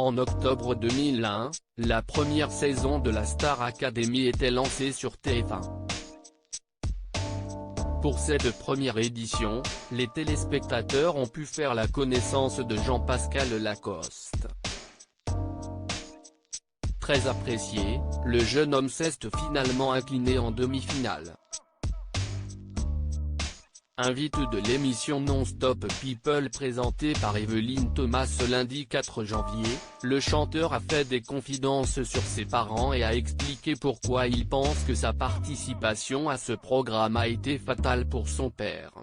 En octobre 2001, la première saison de la Star Academy était lancée sur TF1. Pour cette première édition, les téléspectateurs ont pu faire la connaissance de Jean-Pascal Lacoste. Très apprécié, le jeune homme s'est finalement incliné en demi-finale. Invité de l'émission Non-Stop People présentée par Evelyne Thomas ce lundi 4 janvier, le chanteur a fait des confidences sur ses parents et a expliqué pourquoi il pense que sa participation à ce programme a été fatale pour son père.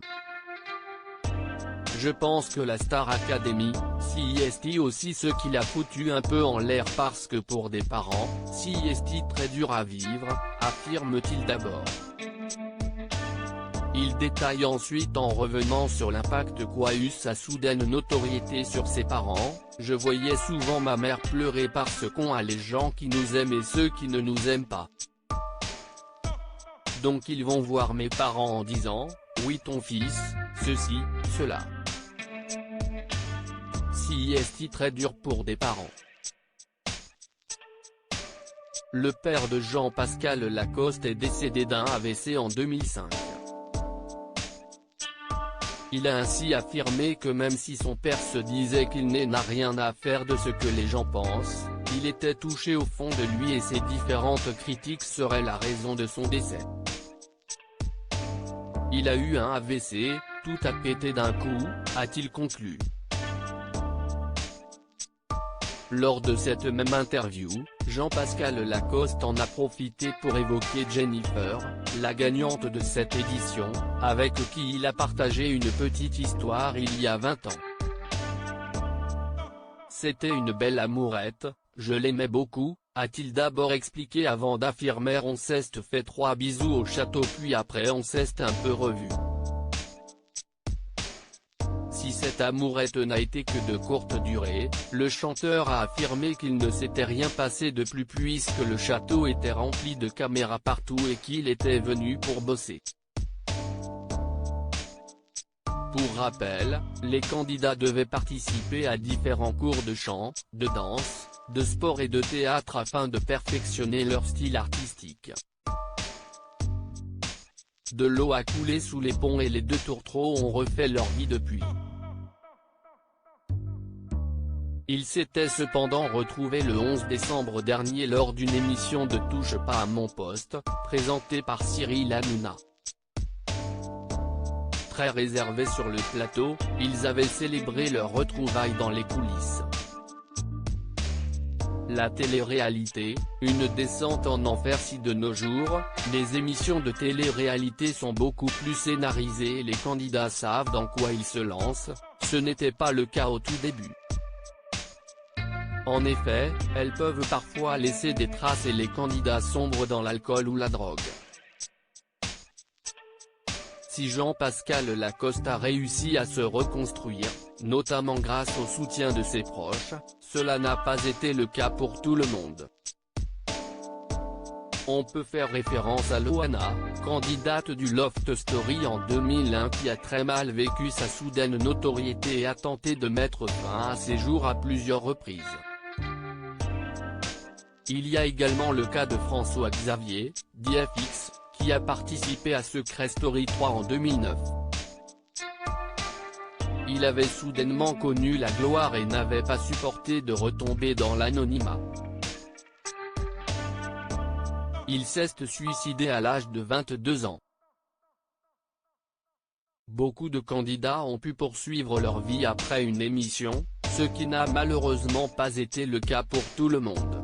Je pense que la Star Academy, c'est aussi ce qui l'a foutu un peu en l'air parce que pour des parents, c'est très dur à vivre, affirme-t-il d'abord. Il détaille ensuite en revenant sur l'impact qu'a eu sa soudaine notoriété sur ses parents: je voyais souvent ma mère pleurer parce qu'on a les gens qui nous aiment et ceux qui ne nous aiment pas. Donc ils vont voir mes parents en disant, oui ton fils, ceci, cela. C'est très dur pour des parents. Le père de Jean-Pascal Lacoste est décédé d'un AVC en 2005. Il a ainsi affirmé que même si son père se disait qu'il n'a rien à faire de ce que les gens pensent, il était touché au fond de lui et ses différentes critiques seraient la raison de son décès. Il a eu un AVC, tout a pété d'un coup, a-t-il conclu. Lors de cette même interview, Jean-Pascal Lacoste en a profité pour évoquer Jennifer, la gagnante de cette édition, avec qui il a partagé une petite histoire il y a 20 ans. C'était une belle amourette, je l'aimais beaucoup, a-t-il d'abord expliqué avant d'affirmer on s'est fait 3 bisous au château puis après on s'est un peu revu. Si cette amourette n'a été que de courte durée, le chanteur a affirmé qu'il ne s'était rien passé de plus puisque le château était rempli de caméras partout et qu'il était venu pour bosser. Pour rappel, les candidats devaient participer à différents cours de chant, de danse, de sport et de théâtre afin de perfectionner leur style artistique. De l'eau a coulé sous les ponts et les deux tourtereaux ont refait leur vie depuis. Ils s'étaient cependant retrouvés le 11 décembre dernier lors d'une émission de Touche pas à mon poste, présentée par Cyril Hanouna. Très réservés sur le plateau, ils avaient célébré leur retrouvaille dans les coulisses. La télé-réalité, une descente en enfer si de nos jours, les émissions de télé-réalité sont beaucoup plus scénarisées et les candidats savent dans quoi ils se lancent, ce n'était pas le cas au tout début. En effet, elles peuvent parfois laisser des traces et les candidats sombrent dans l'alcool ou la drogue. Si Jean-Pascal Lacoste a réussi à se reconstruire, notamment grâce au soutien de ses proches, cela n'a pas été le cas pour tout le monde. On peut faire référence à Loana, candidate du Loft Story en 2001 qui a très mal vécu sa soudaine notoriété et a tenté de mettre fin à ses jours à plusieurs reprises. Il y a également le cas de François Xavier, dit FX, qui a participé à Secret Story 3 en 2009. Il avait soudainement connu la gloire et n'avait pas supporté de retomber dans l'anonymat. Il s'est suicidé à l'âge de 22 ans. Beaucoup de candidats ont pu poursuivre leur vie après une émission, ce qui n'a malheureusement pas été le cas pour tout le monde.